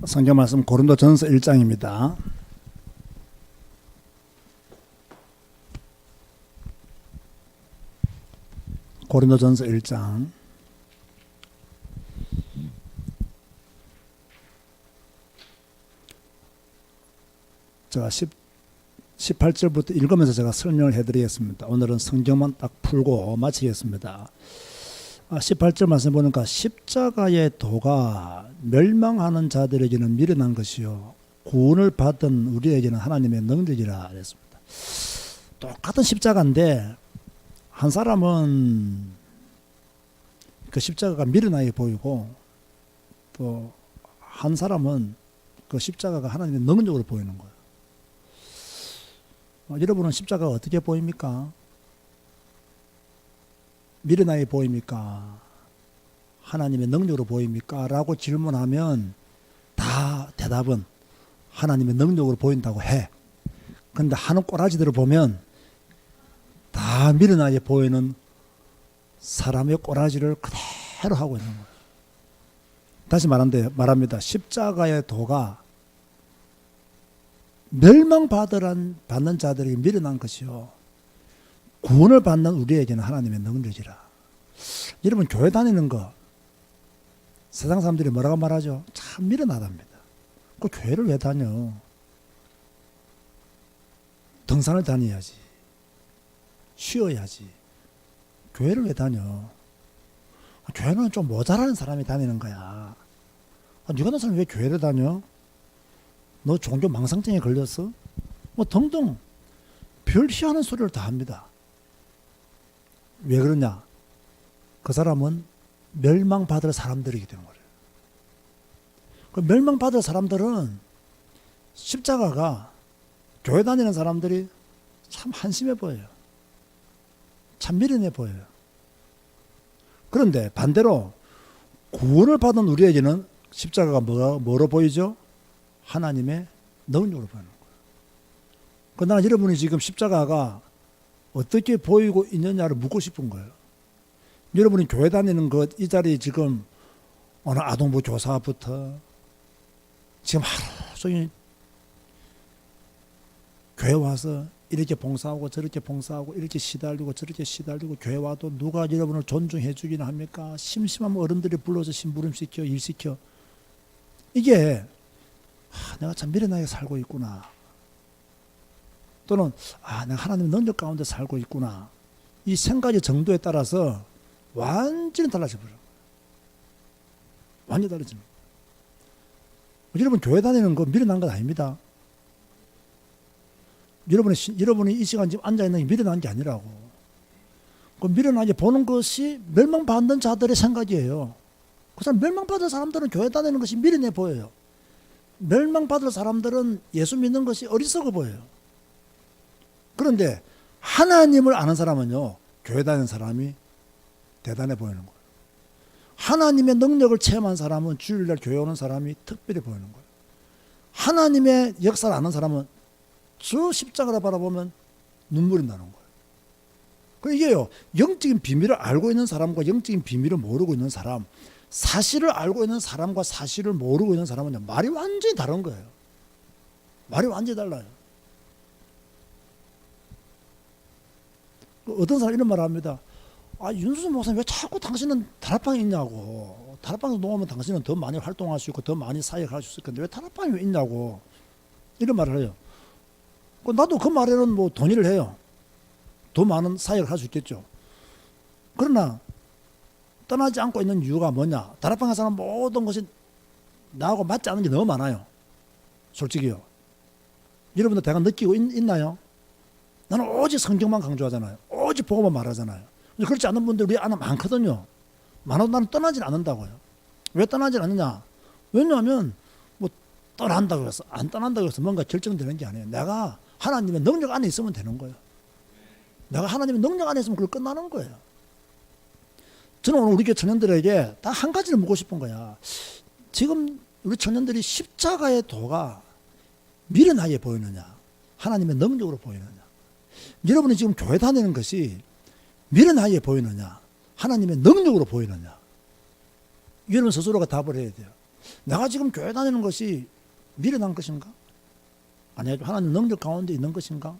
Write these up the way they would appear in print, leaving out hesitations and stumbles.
성경 말씀 고린도전서 1장입니다. 고린도전서 1장 제가 18절부터 읽으면서 제가 설명을 해드리겠습니다. 오늘은 성경만 딱 풀고 마치겠습니다. 18절 말씀 보니까 십자가의 도가 멸망하는 자들에게는 미련한 것이요 구원을 받은 우리에게는 하나님의 능력이라 했습니다. 똑같은 십자가인데 한 사람은 그 십자가가 미련하게 보이고 또 한 사람은 그 십자가가 하나님의 능력으로 보이는 거예요. 여러분은 십자가가 어떻게 보입니까? 미련하게 보입니까? 하나님의 능력으로 보입니까? 라고 질문하면 다 대답은 하나님의 능력으로 보인다고 해. 그런데 하는 꼬라지들을 보면 다 미련하게 보이는 사람의 꼬라지를 그대로 하고 있는 거예요. 다시 말합니다. 십자가의 도가 멸망받는 자들에게 미련한 것이요 구원을 받는 우리에게는 하나님의 능력이라. 여러분 교회 다니는 거 세상 사람들이 뭐라고 말하죠? 참 미련하답니다. 그 교회를 왜 다녀? 등산을 다녀야지. 쉬어야지. 교회를 왜 다녀? 교회는 좀 모자라는 사람이 다니는 거야. 네 같은 사람이 왜 교회를 다녀? 너 종교 망상증에 걸렸어? 뭐 등등 별 희한한 소리를 다 합니다. 왜 그러냐? 그 사람은 멸망받을 사람들이기 때문에 그래요. 그 멸망받을 사람들은 십자가가 교회 다니는 사람들이 참 한심해 보여요. 참 미련해 보여요. 그런데 반대로 구원을 받은 우리에게는 십자가가 뭐로 보이죠? 하나님의 능력으로 보이는 거예요. 그러나 여러분이 지금 십자가가 어떻게 보이고 있느냐를 묻고 싶은 거예요. 여러분이 교회 다니는 것, 이 자리에 지금 어느 아동부 교사부터 지금 하루 종일 교회 와서 이렇게 봉사하고 저렇게 봉사하고 이렇게 시달리고 저렇게 시달리고 교회 와도 누가 여러분을 존중해 주기나 합니까? 심심하면 어른들이 불러서 심부름시켜 일시켜. 이게 내가 참 미련하게 살고 있구나. 또는 내가 하나님의 능력 가운데 살고 있구나. 이 생각의 정도에 따라서 완전히 달라져 버려요. 완전히 달라집니다. 여러분 교회 다니는 거 미련한 건 아닙니다. 여러분이 이 시간 지금 앉아있는 게 미련한 게 아니라고. 그 미련하게 보는 것이 멸망받는 자들의 생각이에요. 그 사람 멸망받은 사람들은 교회 다니는 것이 미련해 보여요. 멸망받을 사람들은 예수 믿는 것이 어리석어 보여요. 그런데 하나님을 아는 사람은요, 교회 다니는 사람이 대단해 보이는 거예요. 하나님의 능력을 체험한 사람은 주일날 교회 오는 사람이 특별히 보이는 거예요. 하나님의 역사를 아는 사람은 저 십자가를 바라보면 눈물이 나는 거예요. 이게요, 영적인 비밀을 알고 있는 사람과 영적인 비밀을 모르고 있는 사람, 사실을 알고 있는 사람과 사실을 모르고 있는 사람은 말이 완전히 다른 거예요. 말이 완전히 달라요. 어떤 사람이 이런 말을 합니다. 윤수선 목사님 왜 자꾸 당신은 다락방에 있냐고. 다락방에 놓으면 당신은 더 많이 활동할 수 있고 더 많이 사역할 수 있을 건데 왜 다락방에 왜 있냐고. 이런 말을 해요. 나도 그 말에는 뭐 동의를 해요. 더 많은 사역을 할 수 있겠죠. 그러나 떠나지 않고 있는 이유가 뭐냐? 다락방에 사는 모든 것이 나하고 맞지 않는 게 너무 많아요. 솔직히요. 여러분들 내가 느끼고 있나요? 나는 오직 성경만 강조하잖아요. 오직 복음만 말하잖아요. 그렇지 않은 분들 우리 안에 많거든요. 많아도 나는 떠나질 않는다고요. 왜 떠나질 않느냐? 왜냐하면 뭐 떠난다고 해서 안 떠난다고 해서 뭔가 결정되는 게 아니에요. 내가 하나님의 능력 안에 있으면 되는 거예요. 내가 하나님의 능력 안에 있으면 그걸 끝나는 거예요. 저는 오늘 우리 교회 청년들에게 딱 한 가지를 묻고 싶은 거야. 지금 우리 청년들이 십자가의 도가 미련하게 보이느냐, 하나님의 능력으로 보이느냐. 여러분이 지금 교회 다니는 것이 미련하게 보이느냐, 하나님의 능력으로 보이느냐. 여러분 스스로가 답을 해야 돼요. 내가 지금 교회 다니는 것이 미련한 것인가? 아니요. 하나님 능력 가운데 있는 것인가?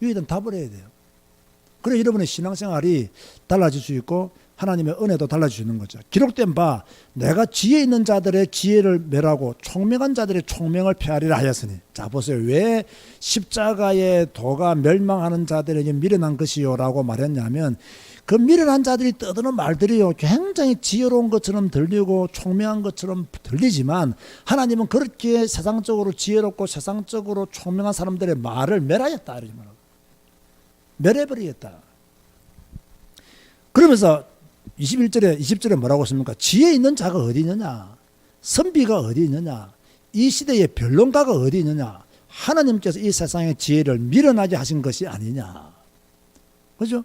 이에 대한 답을 해야 돼요. 그래 여러분의 신앙생활이 달라질 수 있고 하나님의 은혜도 달라질 수 있는 거죠. 기록된 바 내가 지혜 있는 자들의 지혜를 멸하고 총명한 자들의 총명을 폐하리라 하였으니. 자 보세요. 왜 십자가의 도가 멸망하는 자들에게 미련한 것이요 라고 말했냐면 그 미련한 자들이 떠드는 말들이요 굉장히 지혜로운 것처럼 들리고 총명한 것처럼 들리지만 하나님은 그렇게 세상적으로 지혜롭고 세상적으로 총명한 사람들의 말을 멸하였다. 이러지 말고 멸해버리겠다. 그러면서 20절에 뭐라고 했습니까? 지혜 있는 자가 어디 있느냐? 선비가 어디 있느냐? 이 시대의 변론가가 어디 있느냐? 하나님께서 이 세상의 지혜를 밀어나게 하신 것이 아니냐? 그죠?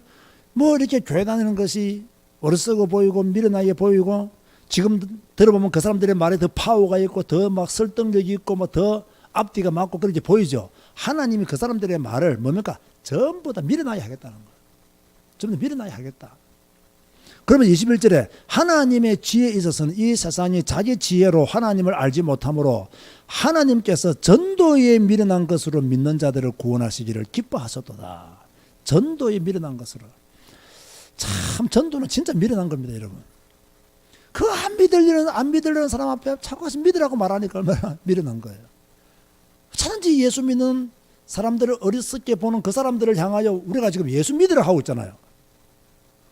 뭐 이렇게 교회 다니는 것이 어리석어 보이고 밀어나게 보이고 지금 들어보면 그 사람들의 말에 더 파워가 있고 더 막 설득력이 있고 뭐 더 앞뒤가 맞고 그렇게 보이죠. 하나님이 그 사람들의 말을 뭡니까? 전부 다 밀어나게 하겠다는 거예요. 전부 다 밀어나게 하겠다. 그러면 21절에 하나님의 지혜에 있어서는 이 세상이 자기 지혜로 하나님을 알지 못하므로 하나님께서 전도에 미련한 것으로 믿는 자들을 구원하시기를 기뻐하셨도다. 전도에 미련한 것으로. 참 전도는 진짜 미련한 겁니다, 여러분. 그 안 믿으려는 사람 앞에 자꾸 믿으라고 말하니까 얼마나 미련한 거예요. 차든지 예수 믿는 사람들을 어리석게 보는 그 사람들을 향하여 우리가 지금 예수 믿으라 하고 있잖아요.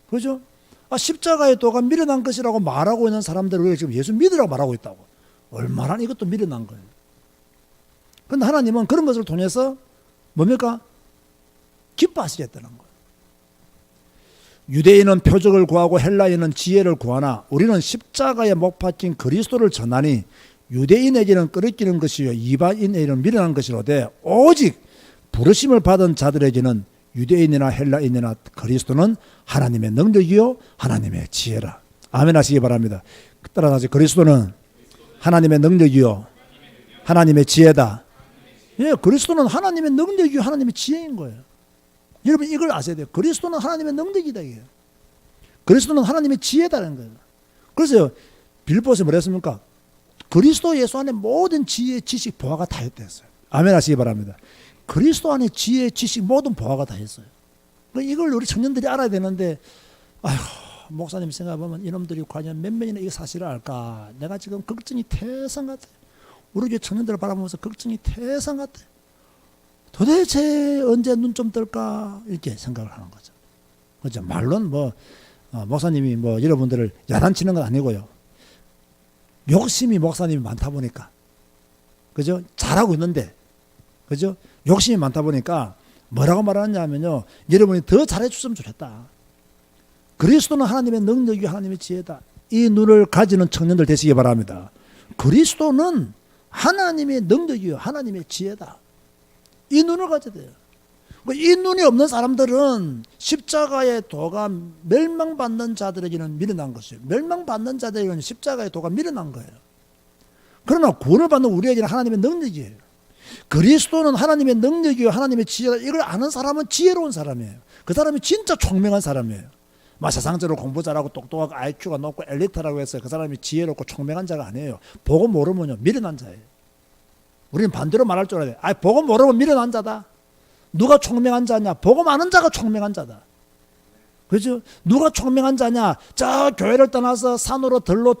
그죠? 십자가의 도가 미련한 것이라고 말하고 있는 사람들을 우리가 지금 예수 믿으라고 말하고 있다고. 얼마나 이것도 미련한 거예요. 그런데 하나님은 그런 것을 통해서 뭡니까? 기뻐하시겠다는 거예요. 유대인은 표적을 구하고 헬라인은 지혜를 구하나 우리는 십자가에 못 박힌 그리스도를 전하니 유대인에게는 끄리끼는 것이요 이방인에게는 미련한 것이로되 오직 부르심을 받은 자들에게는 유대인이나 헬라인이나 그리스도는 하나님의 능력이요 하나님의 지혜라. 아멘 하시기 바랍니다. 따라서 그리스도는 하나님의 능력이요 하나님의 지혜다. 예, 그리스도는 하나님의 능력이요 하나님의 지혜인 거예요. 여러분 이걸 아셔야 돼요. 그리스도는 하나님의 능력이다. 이게. 그리스도는 하나님의 지혜다는 거예요. 그래서 빌보스에 뭐라 했습니까? 그리스도 예수 안에 모든 지혜, 지식, 보화가 다 있다 했어요. 아멘 하시기 바랍니다. 그리스도 안에 지혜, 지식, 모든 보화가 다 있어요. 이걸 우리 청년들이 알아야 되는데 아휴 목사님 생각해보면 이놈들이 과연 몇 명이나 이 사실을 알까? 내가 지금 걱정이 태산 같아요. 우리 교회 청년들을 바라보면서 걱정이 태산 같아요. 도대체 언제 눈 좀 뜰까? 이렇게 생각을 하는 거죠. 그죠? 말론 목사님이 여러분들을 야단치는 건 아니고요. 욕심이 목사님이 많다 보니까. 그죠? 잘하고 있는데. 그죠? 욕심이 많다 보니까 뭐라고 말하냐면요. 여러분이 더 잘해줬으면 좋겠다. 그리스도는 하나님의 능력이요 하나님의 지혜다. 이 눈을 가지는 청년들 되시기 바랍니다. 그리스도는 하나님의 능력이요 하나님의 지혜다. 이 눈을 가져야 돼요. 이 눈이 없는 사람들은 십자가의 도가 멸망받는 자들에게는 미련한 것이에요. 멸망받는 자들에게는 십자가의 도가 미련한 거예요. 그러나 구원을 받는 우리에게는 하나님의 능력이에요. 그리스도는 하나님의 능력이요 하나님의 지혜다. 이걸 아는 사람은 지혜로운 사람이에요. 그 사람이 진짜 총명한 사람이에요. 세상적으로 공부 잘하고 똑똑하고 IQ가 높고 엘리트라고 해서 그 사람이 지혜롭고 총명한 자가 아니에요. 보고 모르면요 미련한 자예요. 우리는 반대로 말할 줄 알아야 돼. 보고 모르면 미련한 자다. 누가 총명한 자냐? 보고 많은 자가 총명한 자다. 그죠? 누가 총명한 자냐? 저 교회를 떠나서 산으로 들로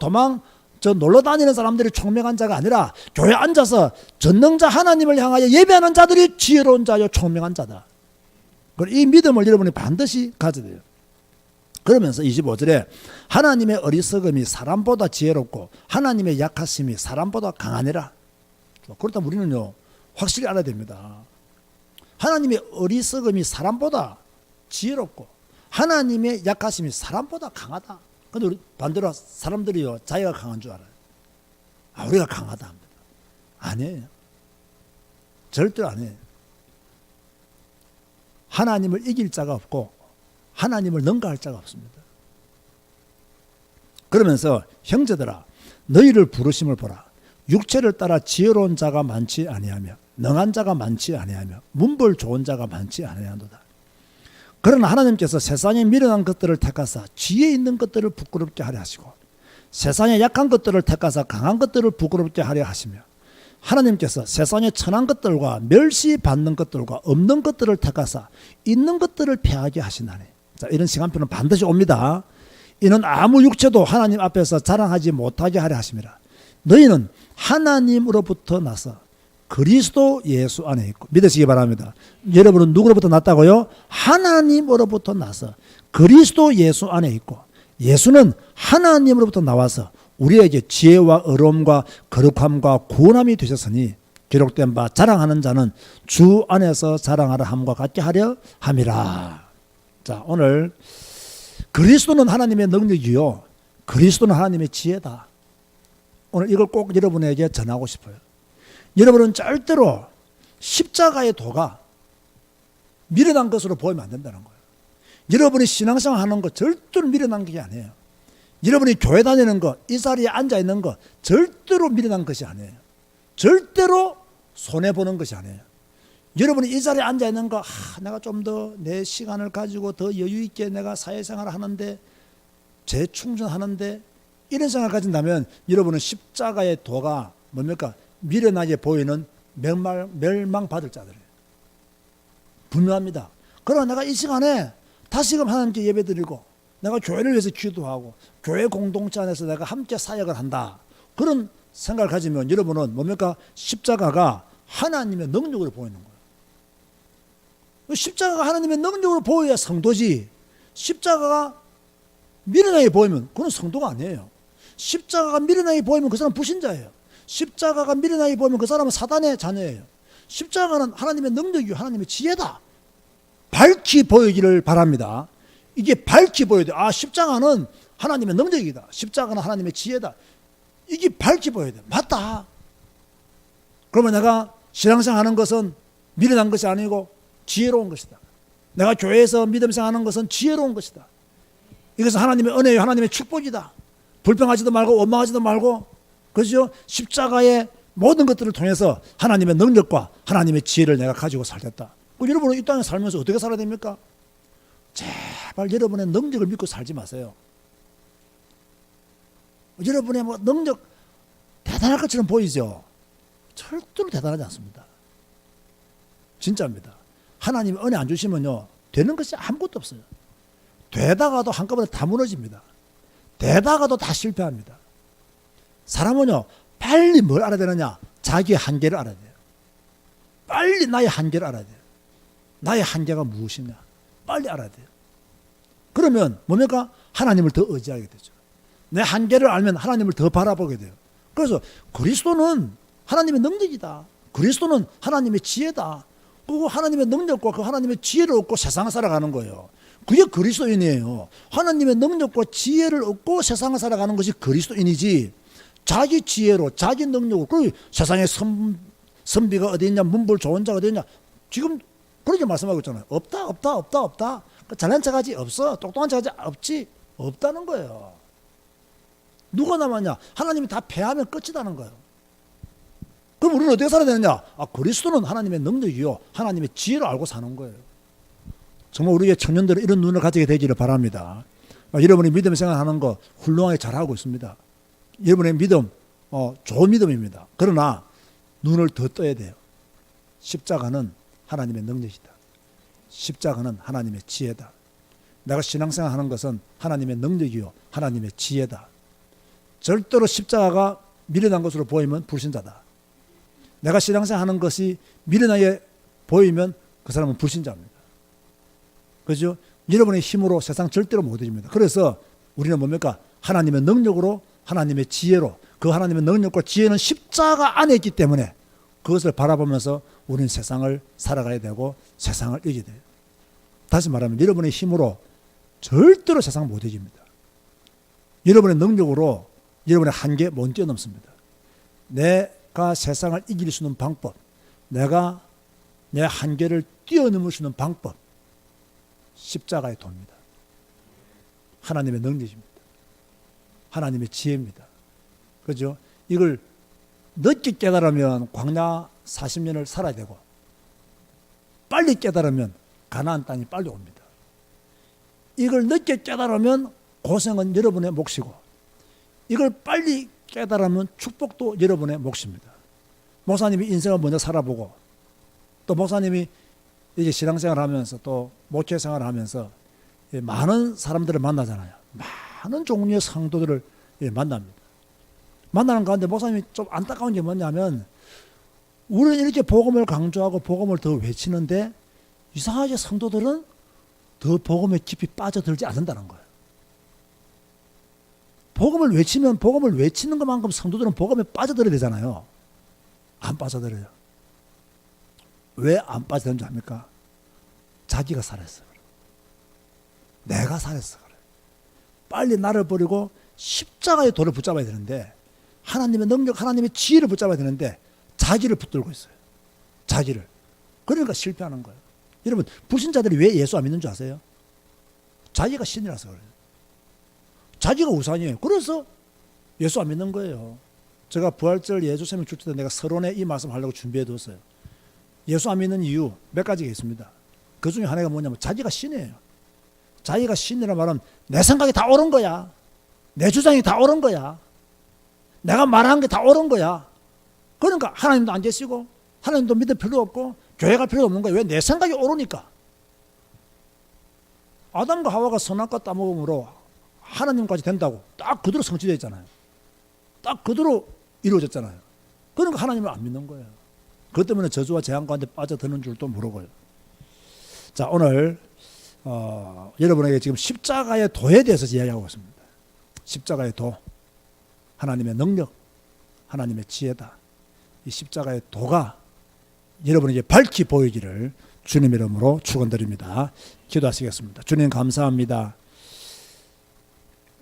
놀러 다니는 사람들이 총명한 자가 아니라 교회 앉아서 전능자 하나님을 향하여 예배하는 자들이 지혜로운 자요 총명한 자다. 이 믿음을 여러분이 반드시 가져야 돼요. 그러면서 25절에 하나님의 어리석음이 사람보다 지혜롭고 하나님의 약하심이 사람보다 강하니라. 그렇다면 우리는요 확실히 알아야 됩니다. 하나님의 어리석음이 사람보다 지혜롭고 하나님의 약하심이 사람보다 강하다. 근데 우리 반대로 사람들이요 자기가 강한 줄 알아요. 우리가 강하다 합니다. 아니에요. 절대로 아니에요. 하나님을 이길 자가 없고 하나님을 능가할 자가 없습니다. 그러면서 형제들아 너희를 부르심을 보라. 육체를 따라 지혜로운 자가 많지 아니하며 능한 자가 많지 아니하며 문벌 좋은 자가 많지 아니하도다. 그러나 하나님께서 세상에 미련한 것들을 택하사 지혜 있는 것들을 부끄럽게 하려 하시고 세상의 약한 것들을 택하사 강한 것들을 부끄럽게 하려 하시며 하나님께서 세상의 천한 것들과 멸시받는 것들과 없는 것들을 택하사 있는 것들을 패하게 하시나니. 자, 이런 시간표는 반드시 옵니다. 이는 아무 육체도 하나님 앞에서 자랑하지 못하게 하려 하심이라. 너희는 하나님으로부터 나서 그리스도 예수 안에 있고. 믿으시기 바랍니다. 여러분은 누구로부터 났다고요? 하나님으로부터 나서 그리스도 예수 안에 있고, 예수는 하나님으로부터 나와서 우리에게 지혜와 의로움과 거룩함과 구원함이 되셨으니 기록된 바 자랑하는 자는 주 안에서 자랑하라 함과 같게 하려 함이라. 자, 오늘 그리스도는 하나님의 능력이요, 그리스도는 하나님의 지혜다. 오늘 이걸 꼭 여러분에게 전하고 싶어요. 여러분은 절대로 십자가의 도가 미련한 것으로 보이면 안 된다는 거예요. 여러분이 신앙생활 하는 거 절대로 미련한 게 아니에요. 여러분이 교회 다니는 거, 이 자리에 앉아 있는 거 절대로 미련한 것이 아니에요. 절대로 손해보는 것이 아니에요. 여러분이 이 자리에 앉아 있는 거, 내가 좀 더 내 시간을 가지고 더 여유 있게 내가 사회생활을 하는데, 재충전하는데, 이런 생각을 가진다면 여러분은 십자가의 도가 뭡니까? 미련하게 보이는 멸망받을 자들이에요. 분명합니다. 그러나 내가 이 시간에 다시금 하나님께 예배드리고 내가 교회를 위해서 기도하고 교회 공동체 안에서 내가 함께 사역을 한다, 그런 생각을 가지면 여러분은 뭡니까? 십자가가 하나님의 능력으로 보이는 거예요. 십자가가 하나님의 능력으로 보여야 성도지, 십자가가 미련하게 보이면 그건 성도가 아니에요. 십자가가 미련하게 보이면 그 사람은 불신자예요. 십자가가 미련하게 보이면 그 사람은 사단의 자녀예요. 십자가는 하나님의 능력이요, 하나님의 지혜다. 밝히 보이기를 바랍니다. 이게 밝히 보여야 돼. 십자가는 하나님의 능력이다, 십자가는 하나님의 지혜다. 이게 밝히 보여야 돼. 맞다. 그러면 내가 신앙생활 하는 것은 미련한 것이 아니고 지혜로운 것이다. 내가 교회에서 믿음생활 하는 것은 지혜로운 것이다. 이것은 하나님의 은혜요, 하나님의 축복이다. 불평하지도 말고 원망하지도 말고, 그렇죠? 십자가의 모든 것들을 통해서 하나님의 능력과 하나님의 지혜를 내가 가지고 살겠다. 여러분은 이 땅에 살면서 어떻게 살아야 됩니까? 제발 여러분의 능력을 믿고 살지 마세요. 여러분의 능력 대단할 것처럼 보이죠? 절대로 대단하지 않습니다. 진짜입니다. 하나님이 은혜 안 주시면요, 되는 것이 아무것도 없어요. 되다가도 한꺼번에 다 무너집니다. 되다가도 다 실패합니다. 사람은요, 빨리 뭘 알아야 되느냐? 자기의 한계를 알아야 돼요. 빨리 나의 한계를 알아야 돼요. 나의 한계가 무엇이냐? 빨리 알아야 돼요. 그러면 뭡니까? 하나님을 더 의지하게 되죠. 내 한계를 알면 하나님을 더 바라보게 돼요. 그래서 그리스도는 하나님의 능력이다. 그리스도는 하나님의 지혜다. 그리고 하나님의 능력과 그 하나님의 지혜를 얻고 세상을 살아가는 거예요. 그게 그리스도인이에요. 하나님의 능력과 지혜를 얻고 세상을 살아가는 것이 그리스도인이지, 자기 지혜로 자기 능력으로 그 세상에 선비가 어디 있냐, 문벌 좋은 자가 어디 있냐, 지금 그렇게 말씀하고 있잖아요. 없다. 잘난 척하지 없어. 똑똑한 척하지 없지. 없다는 거예요. 누가 남았냐? 하나님이 다 패하면 끝이다는 거예요. 그럼 우리는 어떻게 살아야 되느냐? 그리스도는 하나님의 능력이요, 하나님의 지혜를 알고 사는 거예요. 정말 우리의 청년들은 이런 눈을 가지게 되기를 바랍니다. 여러분이 믿음 생활하는 거 훌륭하게 잘하고 있습니다. 여러분의 믿음 좋은 믿음입니다. 그러나 눈을 더 떠야 돼요. 십자가는 하나님의 능력이다. 십자가는 하나님의 지혜다. 내가 신앙생활 하는 것은 하나님의 능력이요, 하나님의 지혜다. 절대로 십자가가 미련한 것으로 보이면 불신자다. 내가 신앙생활 하는 것이 미련하게 보이면 그 사람은 불신자입니다. 그렇죠? 여러분의 힘으로 세상 절대로 못 이깁니다. 그래서 우리는 뭡니까? 하나님의 능력으로, 하나님의 지혜로, 그 하나님의 능력과 지혜는 십자가 안에 있기 때문에 그것을 바라보면서 우리는 세상을 살아가야 되고 세상을 이겨야 돼요. 다시 말하면 여러분의 힘으로 절대로 세상을 못 이깁니다. 여러분의 능력으로 여러분의 한계 못 뛰어넘습니다. 내가 세상을 이길 수 있는 방법, 내가 내 한계를 뛰어넘을 수 있는 방법, 십자가의 도입니다. 하나님의 능력입니다. 하나님의 지혜입니다. 그죠? 이걸 늦게 깨달으면 광야 40년을 살아야 되고, 빨리 깨달으면 가나안 땅이 빨리 옵니다. 이걸 늦게 깨달으면 고생은 여러분의 몫이고, 이걸 빨리 깨달으면 축복도 여러분의 몫입니다. 목사님이 인생을 먼저 살아보고 또 목사님이 이제 신앙생활 하면서 또 목회생활 하면서 많은 사람들을 만나잖아요. 많은 종류의 성도들을 만납니다. 만나는 가운데 목사님이 좀 안타까운 게 뭐냐면 우리는 이렇게 복음을 강조하고 복음을 더 외치는데 이상하게 성도들은 더 복음에 깊이 빠져들지 않는다는 거예요. 복음을 외치면 복음을 외치는 것만큼 성도들은 복음에 빠져들어야 되잖아요. 안 빠져들어요. 왜 안 빠져드는지 압니까? 자기가 살았어. 내가 살았어. 그래. 빨리 나를 버리고 십자가의 도를 붙잡아야 되는데 하나님의 능력, 하나님의 지혜를 붙잡아야 되는데 자기를 붙들고 있어요. 자기를. 그러니까 실패하는 거예요. 여러분 불신자들이 왜 예수 안 믿는 줄 아세요? 자기가 신이라서 그래요. 자기가 우상이에요. 그래서 예수 안 믿는 거예요. 제가 부활절 예수생명 줄 때 내가 서론에 이 말씀 하려고 준비해 뒀어요. 예수 안 믿는 이유 몇 가지가 있습니다. 그 중에 하나가 뭐냐면 자기가 신이에요. 자기가 신이라 말하면 내 생각이 다 옳은 거야. 내 주장이 다 옳은 거야. 내가 말한 게 다 옳은 거야. 그러니까 하나님도 안 계시고 하나님도 믿을 필요 없고 교회 갈 필요 없는 거야. 왜? 내 생각이 옳으니까. 아담과 하와가 선악과 따먹음으로 하나님까지 된다고 딱 그대로 성취되어 있잖아요. 딱 그대로 이루어졌잖아요. 그러니까 하나님을 안 믿는 거예요. 그것 때문에 저주와 재앙 가운데 빠져드는 줄도 모르고요. 자, 오늘 여러분에게 지금 십자가의 도에 대해서 이야기하고 있습니다. 십자가의 도, 하나님의 능력, 하나님의 지혜다. 이 십자가의 도가 여러분에게 밝히 보이기를 주님 이름으로 축원드립니다. 기도하시겠습니다. 주님 감사합니다.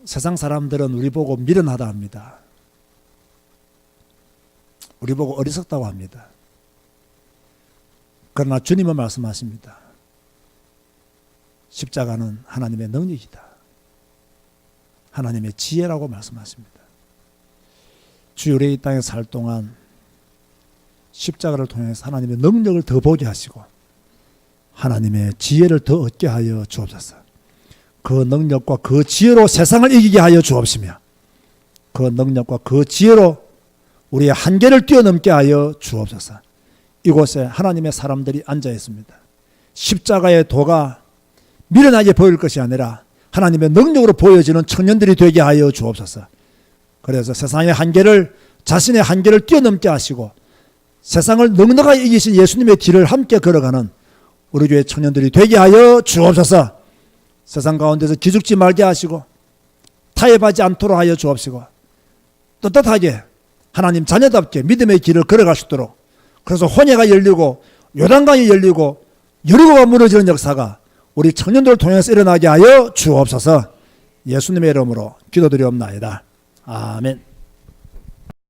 세상 사람들은 우리 보고 미련하다 합니다. 우리 보고 어리석다고 합니다. 그러나 주님은 말씀하십니다. 십자가는 하나님의 능력이다. 하나님의 지혜라고 말씀하십니다. 주 우리 이 땅에 살 동안 십자가를 통해서 하나님의 능력을 더 보게 하시고 하나님의 지혜를 더 얻게 하여 주옵소서. 그 능력과 그 지혜로 세상을 이기게 하여 주옵시며 그 능력과 그 지혜로 우리의 한계를 뛰어넘게 하여 주옵소서. 이곳에 하나님의 사람들이 앉아 있습니다. 십자가의 도가 미련하게 보일 것이 아니라 하나님의 능력으로 보여지는 청년들이 되게 하여 주옵소서. 그래서 세상의 한계를 자신의 한계를 뛰어넘게 하시고 세상을 넉넉하게 이기신 예수님의 길을 함께 걸어가는 우리 교회 청년들이 되게 하여 주옵소서. 세상 가운데서 기죽지 말게 하시고 타협하지 않도록 하여 주옵시고 떳떳하게 하나님 자녀답게 믿음의 길을 걸어갈 수 있도록 그래서 혼회가 열리고 요단강이 열리고 여리고가 무너지는 역사가 우리 청년들을 통해서 일어나게 하여 주옵소서. 예수님의 이름으로 기도드리옵나이다. 아멘.